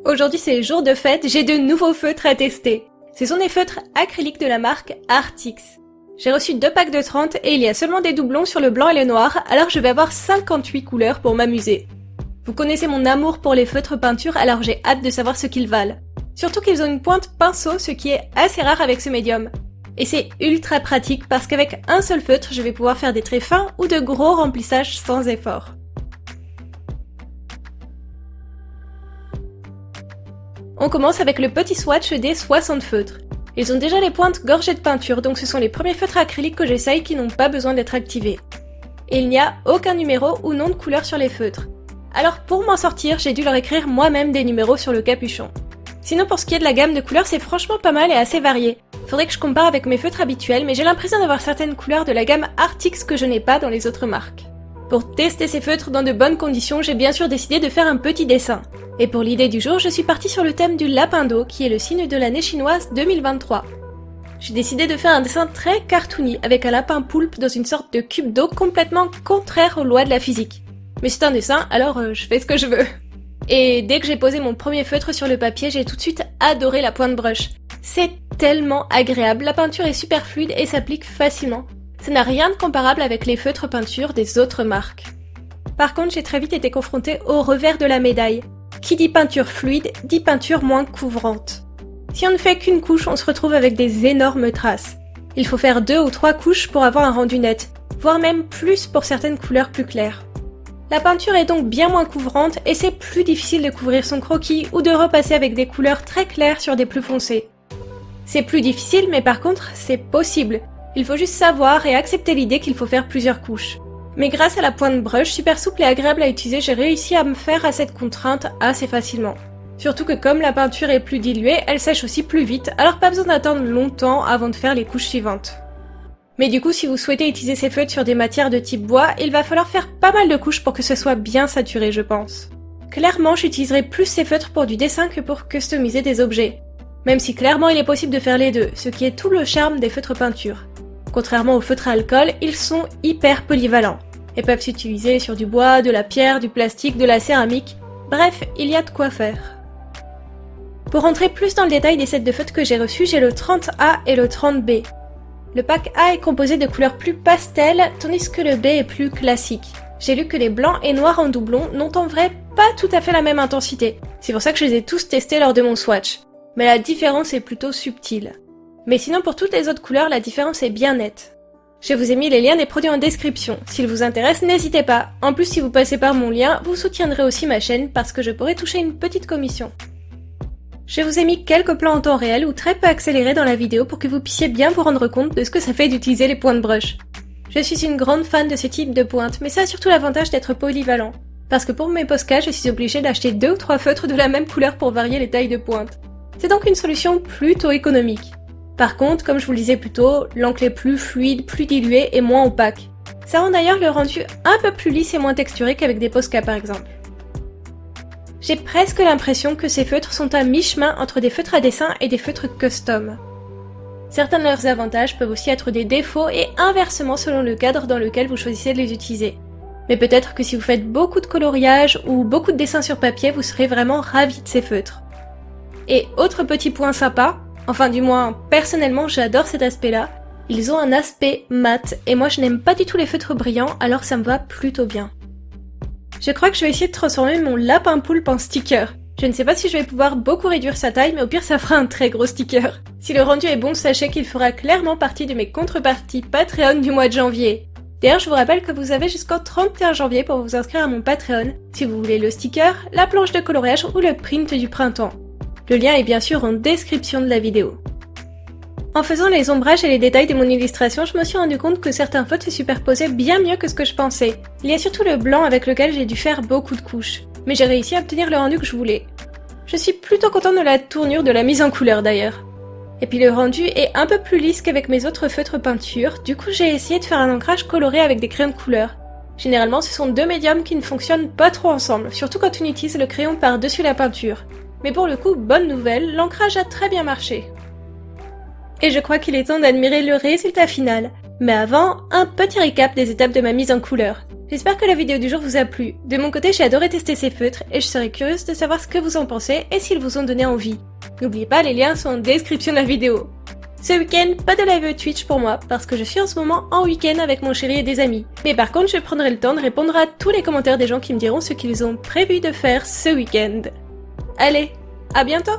Aujourd'hui c'est jour de fête, j'ai de nouveaux feutres à tester. Ce sont des feutres acryliques de la marque Artix. J'ai reçu 2 packs de 30 et il y a seulement des doublons sur le blanc et le noir, alors je vais avoir 58 couleurs pour m'amuser. Vous connaissez mon amour pour les feutres peinture, alors j'ai hâte de savoir ce qu'ils valent. Surtout qu'ils ont une pointe pinceau, ce qui est assez rare avec ce médium. Et c'est ultra pratique parce qu'avec un seul feutre, je vais pouvoir faire des traits fins ou de gros remplissages sans effort. On commence avec le petit swatch des 60 feutres. Ils ont déjà les pointes gorgées de peinture, donc ce sont les premiers feutres acryliques que j'essaye qui n'ont pas besoin d'être activés. Et il n'y a aucun numéro ou nom de couleur sur les feutres. Alors pour m'en sortir, j'ai dû leur écrire moi-même des numéros sur le capuchon. Sinon pour ce qui est de la gamme de couleurs, c'est franchement pas mal et assez varié. Faudrait que je compare avec mes feutres habituels, mais j'ai l'impression d'avoir certaines couleurs de la gamme Artix que je n'ai pas dans les autres marques. Pour tester ces feutres dans de bonnes conditions, j'ai bien sûr décidé de faire un petit dessin. Et pour l'idée du jour, je suis partie sur le thème du lapin d'eau, qui est le signe de l'année chinoise 2023. J'ai décidé de faire un dessin très cartoony, avec un lapin poulpe dans une sorte de cube d'eau complètement contraire aux lois de la physique. Mais c'est un dessin, alors je fais ce que je veux. Et dès que j'ai posé mon premier feutre sur le papier, j'ai tout de suite adoré la pointe brush. C'est tellement agréable, la peinture est super fluide et s'applique facilement. Ça n'a rien de comparable avec les feutres peinture des autres marques. Par contre, j'ai très vite été confrontée au revers de la médaille. Qui dit peinture fluide, dit peinture moins couvrante. Si on ne fait qu'une couche, on se retrouve avec des énormes traces. Il faut faire 2 ou 3 couches pour avoir un rendu net, voire même plus pour certaines couleurs plus claires. La peinture est donc bien moins couvrante et c'est plus difficile de couvrir son croquis ou de repasser avec des couleurs très claires sur des plus foncées. C'est plus difficile, mais par contre, c'est possible. Il faut juste savoir et accepter l'idée qu'il faut faire plusieurs couches. Mais grâce à la pointe brush super souple et agréable à utiliser, j'ai réussi à me faire à cette contrainte assez facilement. Surtout que comme la peinture est plus diluée, elle sèche aussi plus vite, alors pas besoin d'attendre longtemps avant de faire les couches suivantes. Mais du coup, si vous souhaitez utiliser ces feutres sur des matières de type bois, il va falloir faire pas mal de couches pour que ce soit bien saturé, je pense. Clairement, j'utiliserai plus ces feutres pour du dessin que pour customiser des objets. Même si clairement il est possible de faire les deux, ce qui est tout le charme des feutres peinture. Contrairement aux feutres à alcool, ils sont hyper polyvalents et peuvent s'utiliser sur du bois, de la pierre, du plastique, de la céramique. Bref, il y a de quoi faire. Pour rentrer plus dans le détail des sets de feutres que j'ai reçus, j'ai le 30A et le 30B. Le pack A est composé de couleurs plus pastel, tandis que le B est plus classique. J'ai lu que les blancs et noirs en doublon n'ont en vrai pas tout à fait la même intensité. C'est pour ça que je les ai tous testés lors de mon swatch. Mais la différence est plutôt subtile. Mais sinon pour toutes les autres couleurs, la différence est bien nette. Je vous ai mis les liens des produits en description. S'ils vous intéressent, n'hésitez pas. En plus, si vous passez par mon lien, vous soutiendrez aussi ma chaîne parce que je pourrais toucher une petite commission. Je vous ai mis quelques plans en temps réel ou très peu accélérés dans la vidéo pour que vous puissiez bien vous rendre compte de ce que ça fait d'utiliser les pointes brush. Je suis une grande fan de ce type de pointe, mais ça a surtout l'avantage d'être polyvalent. Parce que pour mes Posca, je suis obligée d'acheter 2 ou 3 feutres de la même couleur pour varier les tailles de pointe. C'est donc une solution plutôt économique. Par contre, comme je vous le disais plus tôt, l'encre est plus fluide, plus diluée et moins opaque. Ça rend d'ailleurs le rendu un peu plus lisse et moins texturé qu'avec des Posca par exemple. J'ai presque l'impression que ces feutres sont à mi-chemin entre des feutres à dessin et des feutres custom. Certains de leurs avantages peuvent aussi être des défauts et inversement selon le cadre dans lequel vous choisissez de les utiliser. Mais peut-être que si vous faites beaucoup de coloriage ou beaucoup de dessins sur papier, vous serez vraiment ravis de ces feutres. Et autre petit point sympa, enfin du moins personnellement j'adore cet aspect-là, ils ont un aspect mat et moi je n'aime pas du tout les feutres brillants alors ça me va plutôt bien. Je crois que je vais essayer de transformer mon lapin poulpe en sticker. Je ne sais pas si je vais pouvoir beaucoup réduire sa taille, mais au pire ça fera un très gros sticker. Si le rendu est bon, sachez qu'il fera clairement partie de mes contreparties Patreon du mois de janvier. D'ailleurs, je vous rappelle que vous avez jusqu'au 31 janvier pour vous inscrire à mon Patreon, si vous voulez le sticker, la planche de coloriage ou le print du printemps. Le lien est bien sûr en description de la vidéo. En faisant les ombrages et les détails de mon illustration, je me suis rendu compte que certains feutres se superposaient bien mieux que ce que je pensais. Il y a surtout le blanc avec lequel j'ai dû faire beaucoup de couches, mais j'ai réussi à obtenir le rendu que je voulais. Je suis plutôt contente de la tournure de la mise en couleur d'ailleurs. Et puis le rendu est un peu plus lisse qu'avec mes autres feutres peinture, du coup j'ai essayé de faire un ancrage coloré avec des crayons de couleur. Généralement ce sont 2 médiums qui ne fonctionnent pas trop ensemble, surtout quand on utilise le crayon par-dessus la peinture. Mais pour le coup, bonne nouvelle, l'ancrage a très bien marché. Et je crois qu'il est temps d'admirer le résultat final. Mais avant, un petit récap des étapes de ma mise en couleur. J'espère que la vidéo du jour vous a plu. De mon côté, j'ai adoré tester ces feutres et je serais curieuse de savoir ce que vous en pensez et s'ils vous ont donné envie. N'oubliez pas, les liens sont en description de la vidéo. Ce week-end, pas de live Twitch pour moi, parce que je suis en ce moment en week-end avec mon chéri et des amis. Mais par contre, je prendrai le temps de répondre à tous les commentaires des gens qui me diront ce qu'ils ont prévu de faire ce week-end. Allez, à bientôt!